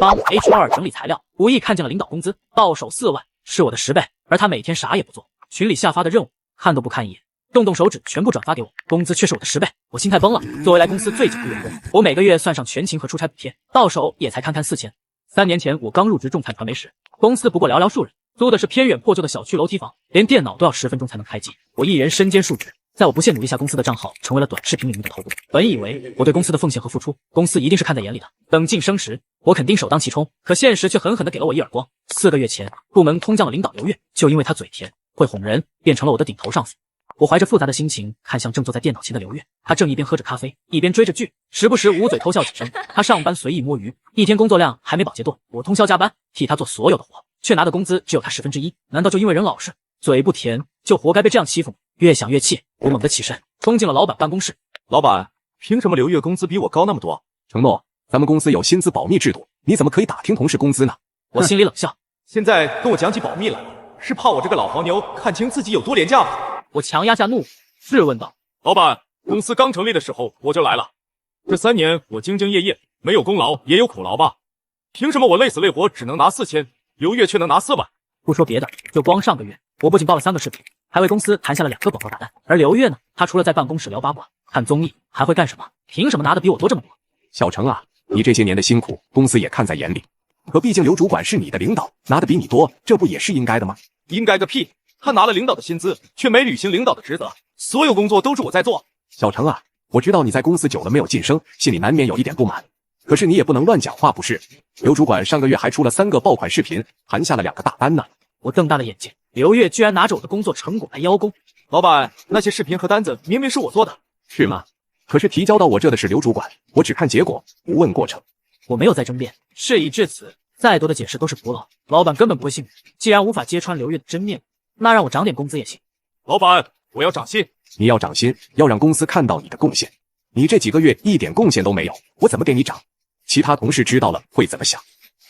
帮 HR 整理材料，无意看见了领导工资，到手4万，是我的10倍，而他每天啥也不做，群里下发的任务看都不看一眼，动手指全部转发给我，工资却是我的10倍，我心态崩了。作为来公司最久的员工，我每个月算上全勤和出差补贴，到手也才堪堪4000。3年前我刚入职众泰传媒时，公司不过寥寥数人，租的是偏远破旧的小区楼梯房，连电脑都要10分钟才能开机，我一人身兼数职。在我不懈努力下，公司的账号成为了短视频领域的头部。本以为我对公司的奉献和付出，公司一定是看在眼里的，等晋升时，我肯定首当其冲。可现实却狠狠地给了我一耳光。4个月前，部门空降了领导刘越，就因为他嘴甜，会哄人，变成了我的顶头上司。我怀着复杂的心情看向正坐在电脑前的刘越，他正一边喝着咖啡，一边追着剧，时不时捂嘴偷笑几声。他上班随意摸鱼，一天工作量还没保洁多，我通宵加班替他做所有的活，却拿的工资只有他1/10。难道就因为人老实，嘴不甜，就活该被这样欺负吗？越想越气，我猛地起身，冲进了老板办公室。老板，凭什么刘越工资比我高那么多？承诺，咱们公司有薪资保密制度，你怎么可以打听同事工资呢？我心里冷笑，现在跟我讲起保密来了，是怕我这个老黄牛看清自己有多廉价吗？我强压下怒，质问道：老板，公司刚成立的时候我就来了，这3年我兢兢业业，没有功劳也有苦劳吧？凭什么我累死累活只能拿4000，刘越却能拿4万？不说别的，就光上个月，我不仅报了3个视频，还为公司谈下了2个广告大单。而刘越呢，他除了在办公室聊八卦、看综艺，还会干什么？凭什么拿的比我多这么多？小程啊，你这些年的辛苦，公司也看在眼里。可毕竟刘主管是你的领导，拿的比你多，这不也是应该的吗？应该个屁！他拿了领导的薪资，却没履行领导的职责，所有工作都是我在做。小程啊，我知道你在公司久了没有晋升，心里难免有一点不满。可是你也不能乱讲话，不是？刘主管上个月还出了3个爆款视频，谈下了2个大单呢。我瞪大了眼睛，刘越居然拿着我的工作成果来邀功。老板，那些视频和单子明明是我做的。是吗？可是提交到我这的是刘主管，我只看结果，不问过程。我没有再争辩，事已至此，再多的解释都是徒劳。老板根本不会信任，既然无法揭穿刘越的真面目，那让我涨点工资也行。老板，我要涨薪。你要涨薪，要让公司看到你的贡献。你这几个月一点贡献都没有，我怎么给你涨？其他同事知道了会怎么想？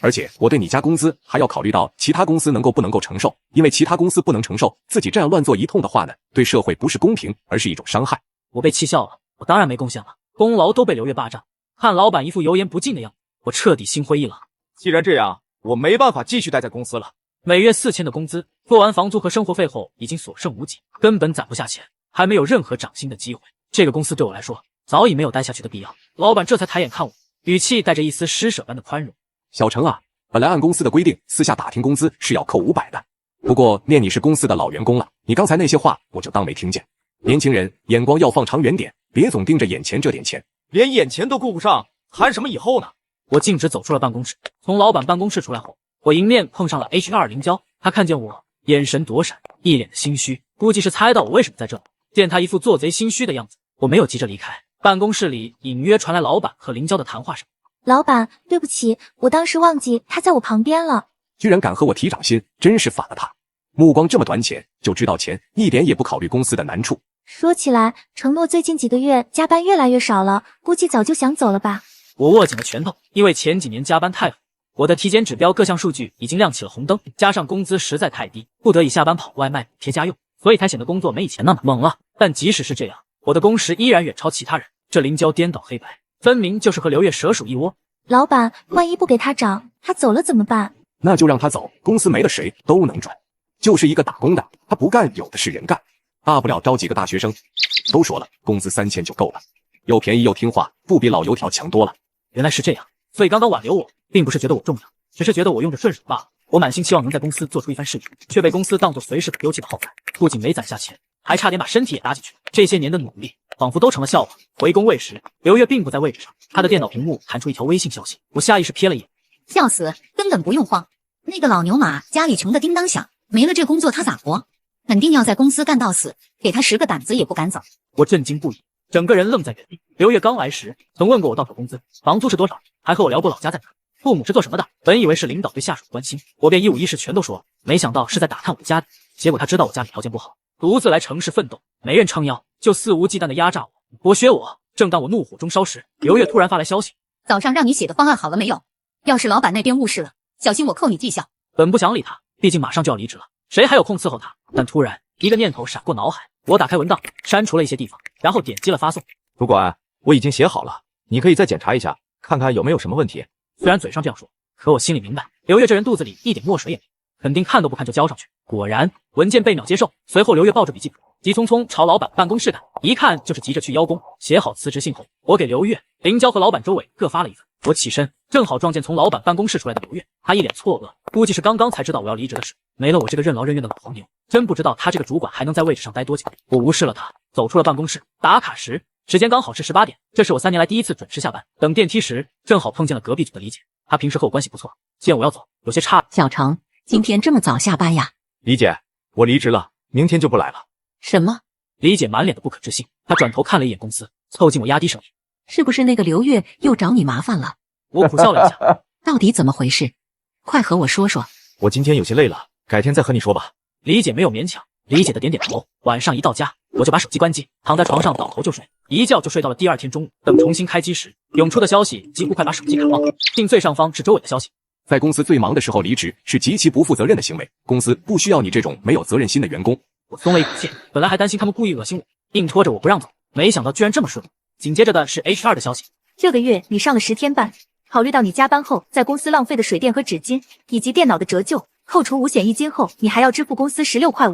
而且我对你加工资还要考虑到其他公司不能够承受，因为其他公司不能承受，自己这样乱做一通的话呢，对社会不是公平，而是一种伤害。我被气笑了，我当然没贡献了，功劳都被刘越霸占。看老板一副油盐不进的样子，我彻底心灰意冷。既然这样，我没办法继续待在公司了。每月4000的工资，付完房租和生活费后，已经所剩无几，根本攒不下钱，还没有任何涨薪的机会。这个公司对我来说，早已没有待下去的必要。老板这才抬眼看我，语气带着一丝施舍般的宽容。小程啊，本来按公司的规定，私下打听工资是要扣500的。不过念你是公司的老员工了，你刚才那些话我就当没听见。年轻人眼光要放长远点，别总盯着眼前这点钱。连眼前都顾不上，谈什么以后呢？我径直走出了办公室。从老板办公室出来后，我迎面碰上了 HR 林娇。他看见我，眼神躲闪，一脸的心虚，估计是猜到我为什么在这里。见他一副做贼心虚的样子，我没有急着离开。办公室里隐约传来老板和林娇的谈话声。老板，对不起，我当时忘记他在我旁边了。居然敢和我提涨薪，真是反了他。目光这么短浅，就知道钱，一点也不考虑公司的难处。说起来，承诺最近几个月加班越来越少了，估计早就想走了吧。我握紧了拳头，因为前几年加班太狠，我的体检指标各项数据已经亮起了红灯，加上工资实在太低，不得已下班跑外卖贴家用，所以才显得工作没以前那么猛了。但即使是这样，我的工时依然远超其他人。这林娇颠倒黑白，分明就是和刘越蛇鼠一窝。老板，万一不给他涨，他走了怎么办？那就让他走，公司没了谁都能赚。就是一个打工的，他不干有的是人干，大不了招几个大学生。都说了，工资3000就够了，又便宜又听话，不比老油条强多了。原来是这样，所以刚刚挽留我，并不是觉得我重要，只是觉得我用着顺手罢了。我满心期望能在公司做出一番事业，却被公司当作随时可丢弃的耗材，不仅没攒下钱，还差点把身体也搭进去。这些年的努力，仿佛都成了笑话。回工位时，刘越并不在位置上，他的电脑屏幕弹出一条微信消息，我下意识瞥了一眼，笑死，根本不用慌。那个老牛马家里穷得叮当响，没了这工作他咋活？肯定要在公司干到死，给他10个胆子也不敢走。我震惊不已，整个人愣在原地。刘越刚来时曾问过我到手工资、房租是多少，还和我聊过老家在哪，父母是做什么的。本以为是领导对下属的关心，我便一五一十全都说了，没想到是在打探我的家底。结果他知道我家里条件不好，独自来城市奋斗，没人撑腰，就肆无忌惮的压榨我、剥削我。正当我怒火中烧时，刘越突然发来消息：早上让你写的方案好了没有？要是老板那边误事了，小心我扣你绩效。本不想理他，毕竟马上就要离职了，谁还有空伺候他？但突然一个念头闪过脑海，我打开文档，删除了一些地方，然后点击了发送。主管，我已经写好了，你可以再检查一下，看看有没有什么问题。虽然嘴上这样说，可我心里明白，刘月这人肚子里一点墨水也没有，肯定看都不看就交上去。果然，文件被秒接受。随后，刘月抱着笔记本，急匆匆朝老板办公室赶，一看就是急着去邀功。写好辞职信后，我给刘月、林娇和老板周伟各发了一份。我起身，正好撞见从老板办公室出来的刘月，他一脸错愕，估计是刚刚才知道我要离职的事。没了我这个任劳任怨的老黄牛，真不知道他这个主管还能在位置上待多久。我无视了他，走出了办公室。打卡时间刚好是18点，这是我3年来第一次准时下班。等电梯时，正好碰见了隔壁组的李姐，她平时和我关系不错，见我要走，有些诧异。小程，今天这么早下班呀？李姐，我离职了，明天就不来了。什么？李姐满脸的不可置信，她转头看了一眼公司，凑近我压低声音：“是不是那个刘月又找你麻烦了？”我苦笑了一下，到底怎么回事？快和我说说。我今天有些累了，改天再和你说吧。李姐没有勉强，李姐的点点头。晚上一到家，我就把手机关机，躺在床上倒头就睡，一觉就睡到了第二天中午。等重新开机时，涌出的消息几乎快把手机卡忘了。信最上方是周伟的消息：在公司最忙的时候离职是极其不负责任的行为，公司不需要你这种没有责任心的员工。我松了一口气，本来还担心他们故意恶心我，硬拖着我不让走，没想到居然这么顺利。紧接着的是 HR 的消息：这个月你上了10天班，考虑到你加班后在公司浪费的水电和纸巾，以及电脑的折旧，扣除五险一金后，你还要支付公司16.5块，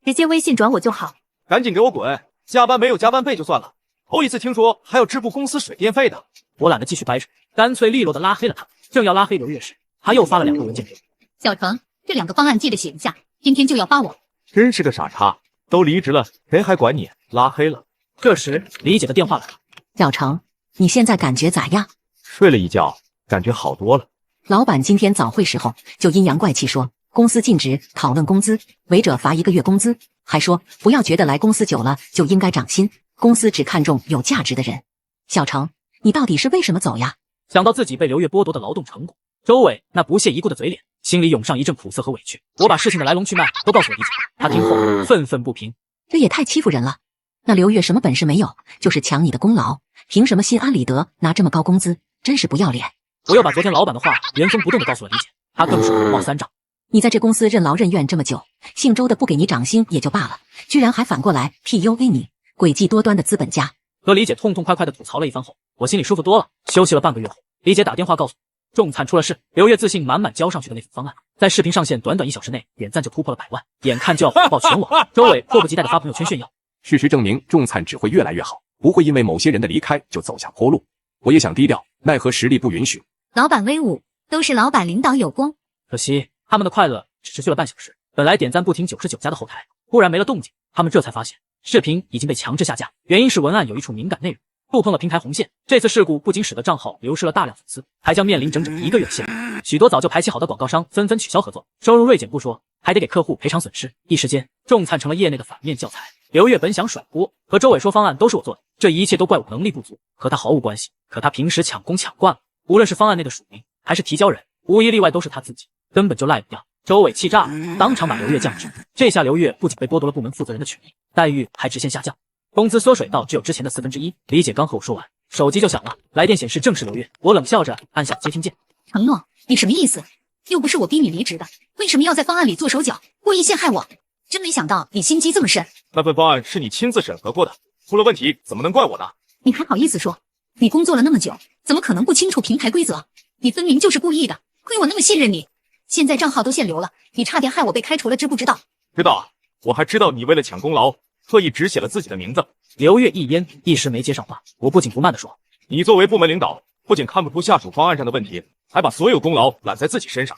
直接微信转我就好。赶紧给我滚！加班没有加班费就算了，头一次听说还要支付公司水电费的。我懒得继续掰扯，干脆利落的拉黑了他。正要拉黑刘月时，他又发了2个文件给我。小程，这2个方案记得写一下，天天就要发我。真是个傻叉，都离职了，谁还管你？拉黑了。这时，李姐的电话来了。小程，你现在感觉咋样？睡了一觉，感觉好多了。老板今天早会时候就阴阳怪气说，公司禁止讨论工资，违者罚1个月工资，还说不要觉得来公司久了就应该涨薪，公司只看重有价值的人。小程，你到底是为什么走呀？想到自己被刘月剥夺的劳动成果，周伟那不屑一顾的嘴脸，心里涌上一阵苦涩和委屈。我把事情的来龙去脉都告诉了李姐，她听后愤愤不平。这也太欺负人了！那刘月什么本事没有，就是抢你的功劳，凭什么心安理得拿这么高工资？真是不要脸！我又把昨天老板的话原封不动的告诉了李姐，她更是火冒三丈。你在这公司任劳任怨这么久，姓周的不给你涨薪也就罢了，居然还反过来 PUA 你，诡计多端的资本家。和李姐痛痛快快的吐槽了一番后，我心里舒服多了。休息了半个月后，李姐打电话告诉我，重惨出了事。刘月自信满满交上去的那份方案，在视频上线短短1小时内，点赞就突破了100万，眼看就要火爆全网。周伟迫不及待的发朋友圈炫耀。事实证明，众灿只会越来越好，不会因为某些人的离开就走下坡路。我也想低调，奈何实力不允许。老板威武，都是老板领导有功。可惜他们的快乐只持续了半小时，本来点赞不停99家的后台，忽然没了动静。他们这才发现，视频已经被强制下架，原因是文案有一处敏感内容触碰了平台红线。这次事故不仅使得账号流失了大量粉丝，还将面临整整1个月的限制。许多早就排期好的广告商纷纷取消合作，收入锐减不说，还得给客户赔偿损失。一时间，众灿成了业内的反面教材。刘月本想甩锅，和周伟说方案都是我做的，这一切都怪我能力不足，和他毫无关系。可他平时抢功抢惯了，无论是方案内的署名，还是提交人，无一例外都是他自己，根本就赖不掉。周伟气炸了，当场把刘月降职。这下刘月不仅被剥夺了部门负责人的权利，待遇还直线下降，工资缩水到只有之前的1/4。李姐刚和我说完，手机就响了，来电显示正是刘月。我冷笑着按下接听键。承诺，你什么意思？又不是我逼你离职的，为什么要在方案里做手脚，故意陷害我？真没想到你心机这么深。那份方案是你亲自审核过的，出了问题怎么能怪我呢？你还好意思说？你工作了那么久，怎么可能不清楚平台规则？你分明就是故意的，亏我那么信任你。现在账号都限流了，你差点害我被开除了，知不知道？知道啊，我还知道你为了抢功劳，特意只写了自己的名字。刘月一烟，一时没接上话。我不紧不慢地说：你作为部门领导，不仅看不出下属方案上的问题，还把所有功劳揽在自己身上。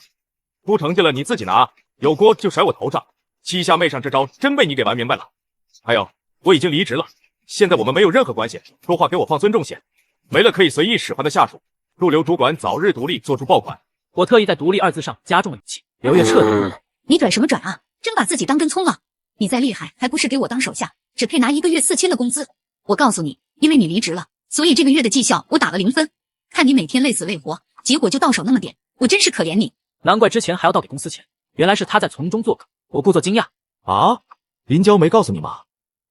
出成绩了你自己拿，有锅就甩我头上。欺下媚上这招真被你给玩明白了。还有，我已经离职了，现在我们没有任何关系，说话给我放尊重些，没了可以随意使唤的下属，祝刘主管早日独立做出报款。我特意在独立2字上加重了语气。刘月彻底懵了。你拽什么拽啊？真把自己当根葱了？你再厉害，还不是给我当手下，只配拿1个月4000的工资。我告诉你，因为你离职了，所以这个月的绩效我打了0分。看你每天累死累活，结果就到手那么点，我真是可怜你。难怪之前还要倒给公司钱，原来是他在从中作梗。我故作惊讶。啊，林娇没告诉你吗？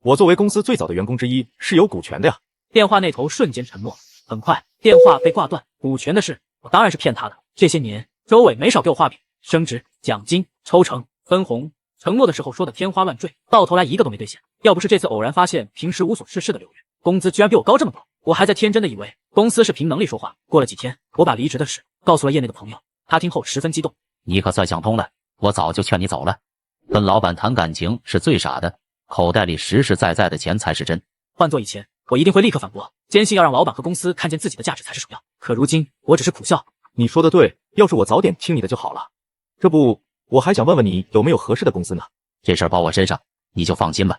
我作为公司最早的员工之一，是有股权的呀。电话那头瞬间沉默，很快电话被挂断。股权的事，我当然是骗他的。这些年，周伟没少给我画饼，升职、奖金、抽成、分红，承诺的时候说的天花乱坠，到头来一个都没兑现。要不是这次偶然发现平时无所事事的刘月，工资居然比我高这么多，我还在天真的以为公司是凭能力说话。过了几天，我把离职的事告诉了业内的朋友，他听后十分激动。你可算想通了，我早就劝你走了。跟老板谈感情是最傻的，口袋里实实在在的钱才是真。换做以前，我一定会立刻反驳，坚信要让老板和公司看见自己的价值才是首要。可如今，我只是苦笑。你说的对，要是我早点听你的就好了。这不，我还想问问你有没有合适的公司呢？这事儿包我身上，你就放心吧。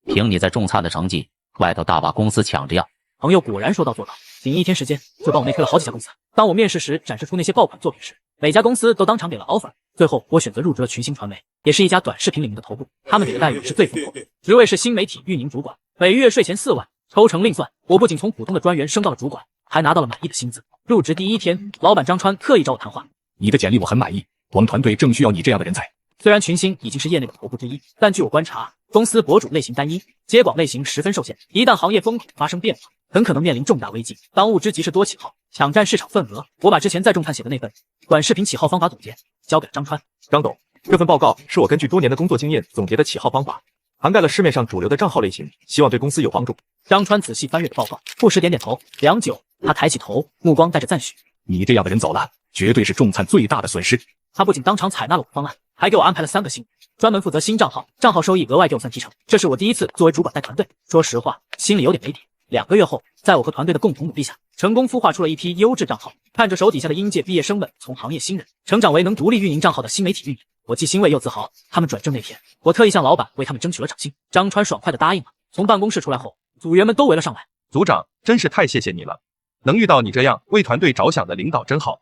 凭你在种菜的成绩，外头大把公司抢着要。朋友果然说到做到，仅1天时间就帮我内推了好几家公司。当我面试时展示出那些爆款作品时，每家公司都当场给了 offer。最后我选择入职了群星传媒，也是一家短视频领域的头部，他们给的待遇是最丰厚的，职位是新媒体运营主管，每月税前4万，抽成另算。我不仅从普通的专员升到了主管，还拿到了满意的薪资。入职第1天，老板张川特意找我谈话。你的简历我很满意，我们团队正需要你这样的人才。虽然群星已经是业内的头部之一，但据我观察，公司博主类型单一，接广类型十分受限。一旦行业风口发生变化，很可能面临重大危机。当务之急是多起号，抢占市场份额。我把之前在众探写的那份短视频起号方法总结交给了张川。张董，这份报告是我根据多年的工作经验总结的起号方法，涵盖了市面上主流的账号类型，希望对公司有帮助。张川仔细翻阅的报告，不时点点头。良久，他抬起头，目光带着赞许。你这样的人走了，绝对是众灿最大的损失。他不仅当场采纳了我的方案，还给我安排了3个新人，专门负责新账号，账号收益额外给我算提成。这是我第一次作为主管带团队，说实话，心里有点没底。2个月后，在我和团队的共同努力下，成功孵化出了一批优质账号。看着手底下的应届毕业生们从行业新人成长为能独立运营账号的新媒体运营，我既欣慰又自豪。他们转正那天，我特意向老板为他们争取了涨薪。张川爽快地答应了。从办公室出来后，组员们都围了上来。组长，真是太谢谢你了，能遇到你这样为团队着想的领导真好。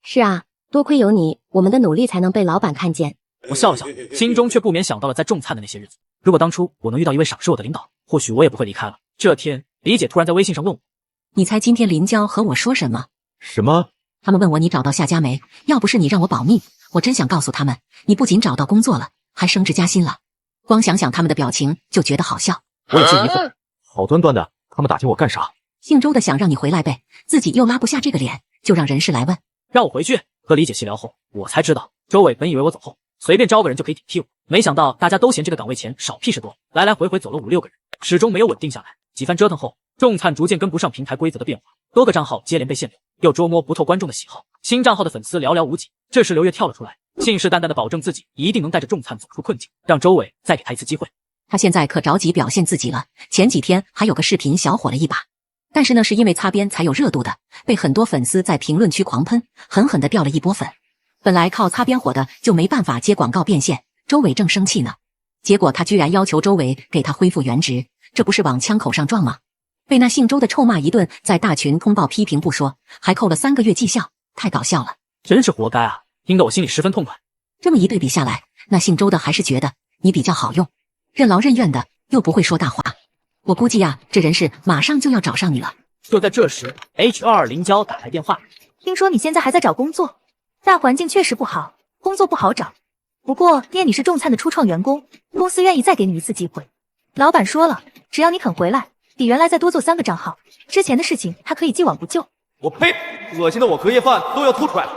是啊，多亏有你，我们的努力才能被老板看见。我笑了笑，心中却不免想到了在众灿的那些日子。如果当初我能遇到一位赏识我的领导，或许我也不会离开了。这天，李姐突然在微信上问我：“你猜今天林娇和我说什么？”什么？他们问我你找到下家没？要不是你让我保密，我真想告诉他们，你不仅找到工作了，还升职加薪了。光想想他们的表情就觉得好笑。我有些疑惑，好端端的，他们打听我干啥？姓周的想让你回来呗，自己又拉不下这个脸，就让人事来问。让我回去。和李姐细聊后，我才知道周伟本以为我走后随便招个人就可以顶替我，没想到大家都嫌这个岗位钱少屁事多，来来回回走了5、6个人，始终没有稳定下来。几番折腾后，众灿逐渐跟不上平台规则的变化，多个账号接连被限流，又捉摸不透观众的喜好，新账号的粉丝寥寥无几。这时刘烨跳了出来，信誓旦旦地保证自己一定能带着众灿走出困境，让周伟再给他一次机会。他现在可着急表现自己了，前几天还有个视频小火了一把，但是呢是因为擦边才有热度的，被很多粉丝在评论区狂喷，狠狠地掉了一波粉。本来靠擦边火的就没办法接广告变现，周伟正生气呢，结果他居然要求周伟给他恢复原职，这不是往枪口上撞吗？被那姓周的臭骂一顿，在大群通报批评不说，还扣了3个月绩效，太搞笑了，真是活该啊！听得我心里十分痛快。这么一对比下来，那姓周的还是觉得你比较好用，任劳任怨的，又不会说大话。我估计呀，这人事马上就要找上你了。就在这时 ，HR 林娇打来电话，听说你现在还在找工作，大环境确实不好，工作不好找。不过爹你是众灿的初创员工，公司愿意再给你一次机会。老板说了，只要你肯回来，比原来再多做3个账号，之前的事情他可以既往不咎。我呸！恶心的我隔夜饭都要吐出来了。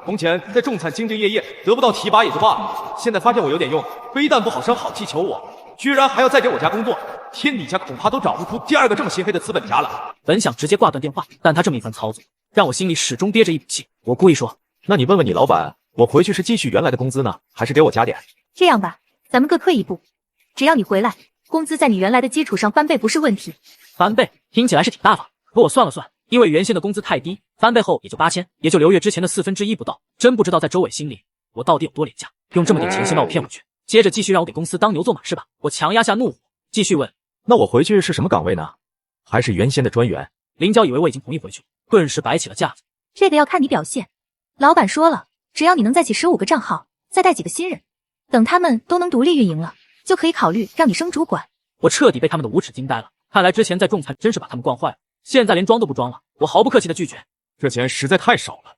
从前在众灿兢兢业业，得不到提拔也就罢了，现在发现我有点用，非但不好声好气求我，居然还要再给我家工作，天底下恐怕都找不出第2个这么心黑的资本家了。本想直接挂断电话，但他这么一番操作，让我心里始终憋着一股气。我故意说：“那你问问你老板，我回去是继续原来的工资呢，还是给我加点？”这样吧，咱们各退一步，只要你回来，工资在你原来的基础上翻倍不是问题。翻倍听起来是挺大方，可我算了算，因为原先的工资太低，翻倍后也就8000，也就刘烨之前的1/4不到。真不知道在周伟心里，我到底有多廉价，用这么点钱先把我骗回去，接着继续让我给公司当牛做马是吧？我强压下怒火，继续问：“那我回去是什么岗位呢？还是原先的专员？”林娇以为我已经同意回去，顿时摆起了架子。这个要看你表现。老板说了，只要你能再起15个账号，再带几个新人，等他们都能独立运营了，就可以考虑让你升主管。我彻底被他们的无耻惊呆了，看来之前在众灿真是把他们惯坏了，现在连装都不装了。我毫不客气的拒绝：“这钱实在太少了，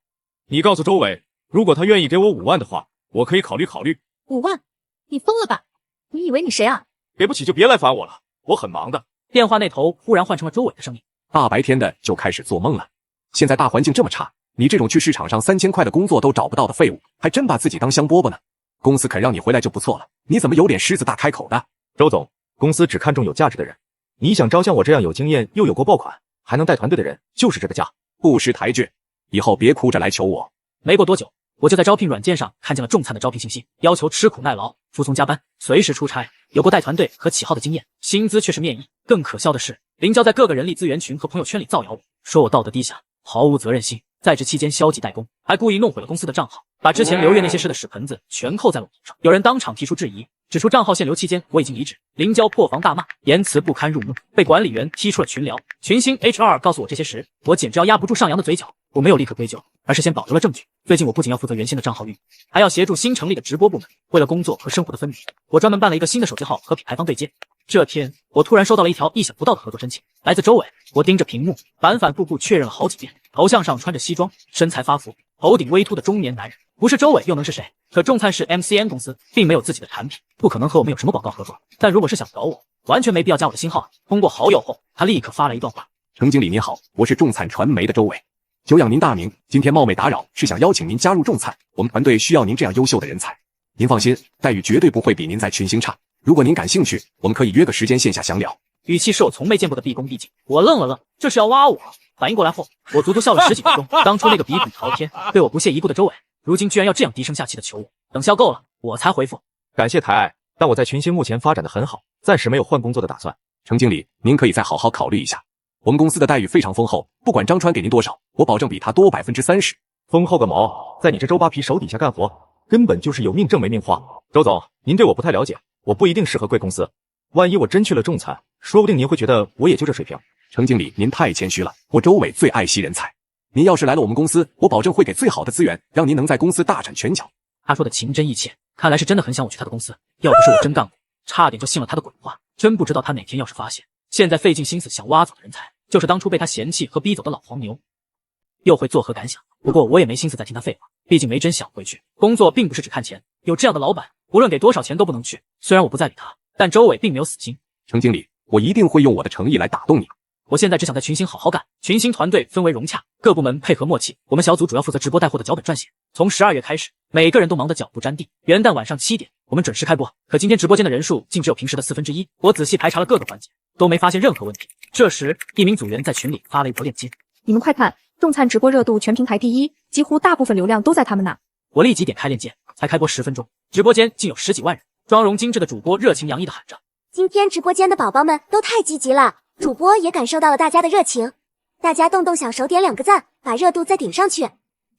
你告诉周伟，如果他愿意给我5万的话，我可以考虑考虑。”5万？你疯了吧？你以为你谁啊？给不起就别来烦我了，我很忙的。电话那头忽然换成了周伟的声音：“大白天的就开始做梦了。现在大环境这么差，你这种去市场上3000块的工作都找不到的废物，还真把自己当香饽饽呢。公司肯让你回来就不错了，你怎么有脸狮子大开口的？”周总，公司只看重有价值的人，你想招像我这样有经验又有过爆款，还能带团队的人，就是这个价。不识抬举，以后别哭着来求我。没过多久，我就在招聘软件上看见了众灿的招聘信息，要求吃苦耐劳、服从加班、随时出差，有过带团队和起号的经验，薪资却是面议。更可笑的是，林娇在各个人力资源群和朋友圈里造谣我，说我道德低下，毫无责任心，在职期间消极怠工，还故意弄毁了公司的账号，把之前刘月那些事的屎盆子全扣在了我头上。有人当场提出质疑，指出账号限流期间我已经离职。林娇破防大骂，言辞不堪入目，被管理员踢出了群聊。群星 HR 告诉我这些时，我简直要压不住上扬的嘴角。我没有立刻归咎，而是先保留了证据。最近我不仅要负责原先的账号运营，还要协助新成立的直播部门。为了工作和生活的分明，我专门办了一个新的手机号和品牌方对接。这天，我突然收到了一条意想不到的合作申请，来自周伟。我盯着屏幕，反反复复确认了好几遍。头像上穿着西装，身材发福，头顶微秃的中年男人，不是周伟又能是谁？可众灿是 MCN 公司，并没有自己的产品，不可能和我们有什么广告合作。但如果是想搞我，完全没必要加我的新号啊。通过好友后，他立刻发了一段话：程经理您好，我是众灿传媒的周伟，久仰您大名，今天冒昧打扰，是想邀请您加入众灿，我们团队需要您这样优秀的人才。您放心，待遇绝对不会比您在群星差。如果您感兴趣，我们可以约个时间线下详聊。语气是我从没见过的毕恭毕敬。我愣了愣，这是要挖我？反应过来后，我足足笑了10几分钟。当初那个比虎朝天、对我不屑一顾的周伟，如今居然要这样低声下气的求我。等笑够了，我才回复：感谢抬爱，但我在群星目前发展的很好，暂时没有换工作的打算。程经理，您可以再好好考虑一下。我们公司的待遇非常丰厚，不管张川给您多少，我保证比他多30%。丰厚个毛，在你这周扒皮手底下干活，根本就是有命挣没命花。周总，您对我不太了解，我不一定适合贵公司。万一我真去了众灿，说不定您会觉得我也就这水平。程经理，您太谦虚了，我周伟最爱惜人才。您要是来了我们公司，我保证会给最好的资源，让您能在公司大展拳脚。他说的情真意切，看来是真的很想我去他的公司。要不是我真干过，差点就信了他的鬼话。真不知道他哪天要是发现，现在费尽心思想挖走的人才，就是当初被他嫌弃和逼走的老黄牛，又会作何感想？不过我也没心思再听他废话，毕竟没真想回去。工作并不是只看钱，有这样的老板，无论给多少钱都不能去。虽然我不再理他，但周伟并没有死心。程经理，我一定会用我的诚意来打动你。我现在只想在群星好好干。群星团队氛围融洽，各部门配合默契。我们小组主要负责直播带货的脚本撰写。从12月开始，每个人都忙得脚不沾地。元旦晚上7点，我们准时开播。可今天直播间的人数竟只有平时的1/4。我仔细排查了各个环节，都没发现任何问题。这时，一名组员在群里发了一条链接：你们快看，众灿直播热度全平台第1，几乎大部分流量都在他们那。我立即点开链接，才开播10分钟，直播间竟有10几万人，妆容精致的主播热情洋溢地喊着：今天直播间的宝宝们都太积极了，主播也感受到了大家的热情，大家动动小手点2个赞，把热度再顶上去。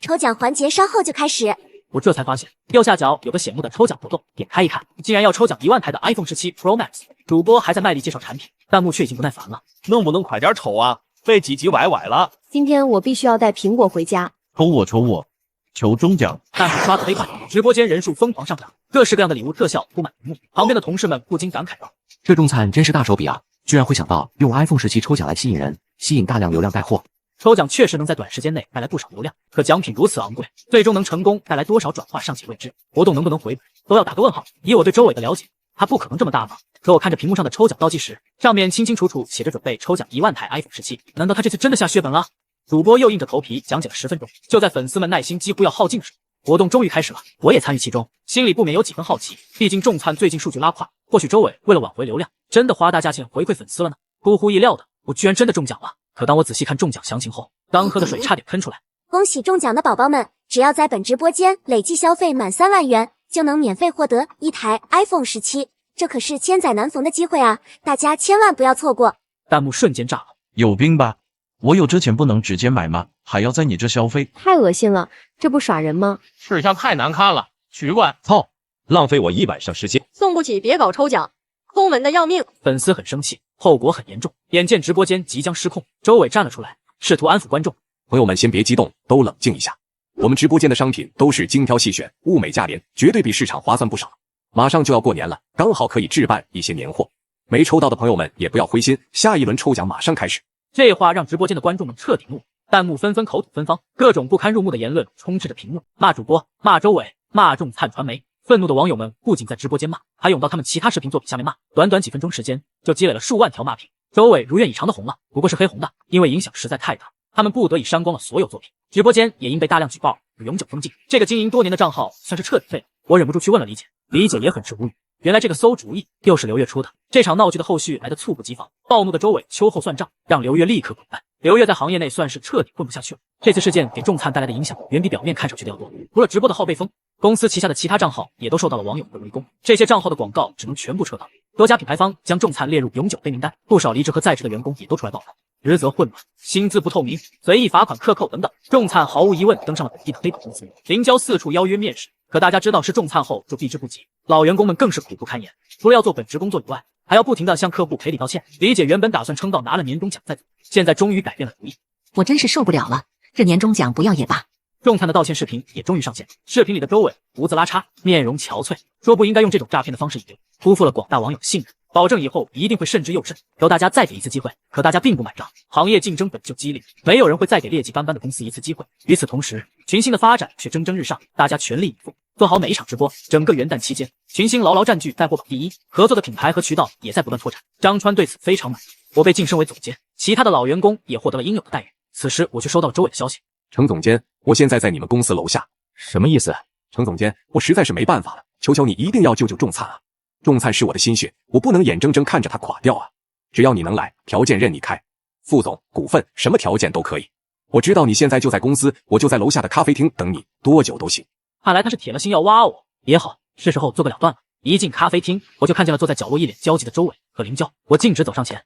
抽奖环节稍后就开始。我这才发现右下角有个显目的抽奖活动，点开一看，竟然要抽奖1万台的 iPhone 17 Pro Max。主播还在卖力介绍产品，弹幕却已经不耐烦了：能不能快点抽啊？被唧唧歪歪了。今天我必须要带苹果回家。抽我，求中奖！弹幕刷得飞快，直播间人数疯狂上涨，各式各样的礼物特效铺满屏幕。旁边的同事们不禁感慨道：这众灿真是大手笔啊，居然会想到用 iPhone 17抽奖来吸引人，吸引大量流量带货。抽奖确实能在短时间内带来不少流量，可奖品如此昂贵，最终能成功带来多少转化尚且未知。活动能不能回本，都要打个问号。以我对周伟的了解，他不可能这么大方。可我看着屏幕上的抽奖倒计时，上面清清楚楚写着准备抽奖1万台 iPhone 17。难道他这次真的下血本了？主播又硬着头皮讲解了10分钟，就在粉丝们耐心几乎要耗尽的时候，活动终于开始了。我也参与其中，心里不免有几分好奇。毕竟众灿最近数据拉胯，或许周伟为了挽回流量，真的花大价钱回馈粉丝了呢。出乎意料的，我居然真的中奖了。可当我仔细看中奖详情后，刚喝的水差点喷出来。恭喜中奖的宝宝们，只要在本直播间累计消费满3万元，就能免费获得一台 iPhone 17，这可是千载难逢的机会啊！大家千万不要错过。弹幕瞬间炸了，有病吧？我有这钱不能直接买吗？还要在你这消费？太恶心了，这不耍人吗？吃相太难看了，取关！操，浪费我1晚上时间。送不起别搞抽奖，抠门的要命。粉丝很生气，后果很严重。眼见直播间即将失控，周伟站了出来，试图安抚观众。朋友们先别激动，都冷静一下。我们直播间的商品都是精挑细选，物美价廉，绝对比市场划算不少。马上就要过年了，刚好可以置办一些年货。没抽到的朋友们也不要灰心，下一轮抽奖马上开始。这话让直播间的观众们彻底怒，弹幕纷纷口吐芬芳，各种不堪入目的言论充斥着屏幕，骂主播，骂周伟，骂众灿传媒。愤怒的网友们不仅在直播间骂，还涌到他们其他视频作品下面骂。短短几分钟时间，就积累了数万条骂评。周伟如愿以偿的红了，不过是黑红的，因为影响实在太大，他们不得已删光了所有作品。直播间也因被大量举报而永久封禁，这个经营多年的账号算是彻底废了。我忍不住去问了李姐，李姐也很是无语。原来这个馊主意又是刘月出的。这场闹剧的后续来得猝不及防，暴怒的周伟秋后算账，让刘月立刻滚蛋。刘月在行业内算是彻底混不下去了。这次事件给众灿带来的影响远比表面看上去的要多。除了直播的号被封，公司旗下的其他账号也都受到了网友的围攻，这些账号的广告只能全部撤档。多家品牌方将众灿列入永久黑名单，不少离职和在职的员工也都出来爆料，职责混乱、薪资不透明、随意罚款克扣等等。众灿毫无疑问登上了本地的黑榜公司。林娇四处邀约面试，可大家知道是众灿后就避之不及，老员工们更是苦不堪言。除了要做本职工作以外，还要不停地向客户赔礼道歉。理解原本打算撑到拿了年终奖再走，现在终于改变了主意。我真是受不了了，这年终奖不要也罢。众灿的道歉视频也终于上线，视频里的周伟胡子拉碴，面容憔悴，说不应该用这种诈骗的方式引流，辜负了广大网友的信任，保证以后一定会慎之又慎，求大家再给一次机会。可大家并不买账，行业竞争本就激烈，没有人会再给劣迹斑斑的公司一次机会。与此同时，群星的发展却蒸蒸日上，大家全力以赴，做好每一场直播。整个元旦期间，群星牢牢占据带货榜第一，合作的品牌和渠道也在不断拓展。张川对此非常满意，我被晋升为总监，其他的老员工也获得了应有的待遇。此时我却收到了周伟的消息，程总监，我现在在你们公司楼下。什么意思？程总监，我实在是没办法了，求求你一定要救救众灿啊！众灿是我的心血，我不能眼睁睁看着他垮掉啊！只要你能来，条件任你开，副总、股份，什么条件都可以。我知道你现在就在公司，我就在楼下的咖啡厅等你，多久都行。看来他是铁了心要挖我，也好，是时候做个了断了。一进咖啡厅，我就看见了坐在角落一脸焦急的周伟和林娇，我径直走上前。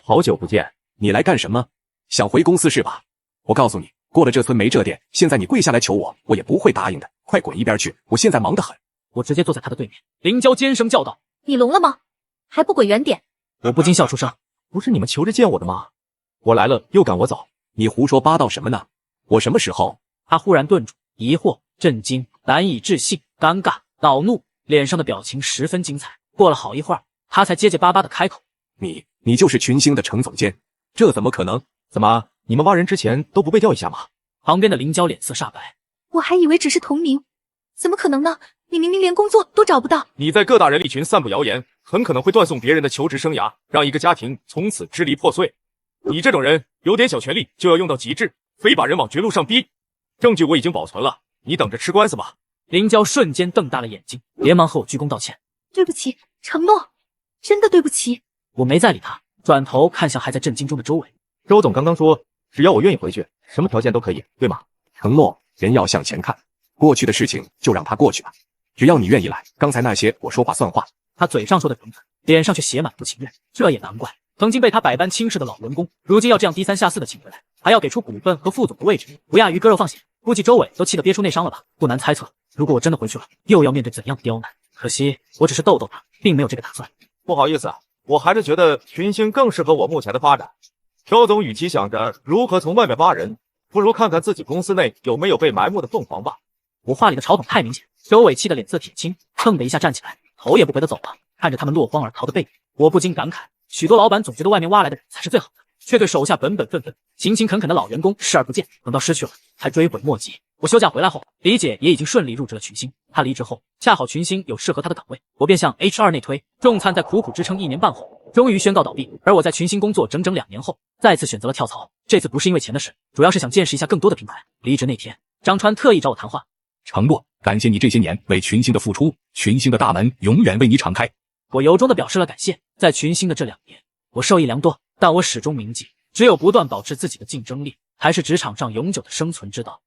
好久不见，你来干什么？想回公司是吧？我告诉你，过了这村没这店，现在你跪下来求我，我也不会答应的。快滚一边去，我现在忙得很。我直接坐在他的对面，林娇尖声叫道：“你聋了吗？还不滚远点！”我不禁笑出声，不是你们求着见我的吗？我来了又赶我走，你胡说八道什么呢？我什么时候？他忽然顿住，疑惑、震惊、难以置信、尴尬、恼怒，脸上的表情十分精彩。过了好一会儿，他才结结巴巴的开口：“你就是群星的程总监？这怎么可能？怎么，你们挖人之前都不被调一下吗？”旁边的林娇脸色煞白，我还以为只是同名，怎么可能呢？你明明连工作都找不到。你在各大人力群散布谣言，很可能会断送别人的求职生涯，让一个家庭从此支离破碎。你这种人，有点小权力就要用到极致，非把人往绝路上逼。证据我已经保存了，你等着吃官司吧。林娇瞬间瞪大了眼睛，连忙和我鞠躬道歉：“对不起，承诺，真的对不起。”我没再理他，转头看向还在震惊中的周伟。周总刚刚说，只要我愿意回去，什么条件都可以，对吗？承诺，人要向前看，过去的事情就让它过去吧。只要你愿意来，刚才那些我说话算话。他嘴上说的诚恳，脸上却写满不情愿。这也难怪，曾经被他百般轻视的老员工，如今要这样低三下四的请回来，还要给出股份和副总的位置，不亚于割肉放血。估计周伟都气得憋出内伤了吧？不难猜测，如果我真的回去了，又要面对怎样的刁难？可惜我只是逗逗他，并没有这个打算。不好意思，我还是觉得群星更适合我目前的发展。周总与其想着如何从外面挖人，不如看看自己公司内有没有被埋没的凤凰吧。我话里的嘲讽太明显，周伟气得脸色铁青，蹭的一下站起来，头也不回的走了。看着他们落荒而逃的背影，我不禁感慨，许多老板总觉得外面挖来的人才是最好的，却对手下本本分分、勤勤恳恳的老员工视而不见，等到失去了才追悔莫及。我休假回来后，李姐也已经顺利入职了群星。她离职后，恰好群星有适合她的岗位，我便向 HR 内推。众灿在苦苦支撑1年半后，终于宣告倒闭。而我在群星工作整整2年后，再次选择了跳槽。这次不是因为钱的事，主要是想见识一下更多的品牌。离职那天，张川特意找我谈话，承诺感谢你这些年为群星的付出，群星的大门永远为你敞开。我由衷的表示了感谢。在群星的这2年，我受益良多，但我始终铭记，只有不断保持自己的竞争力，才是职场上永久的生存之道。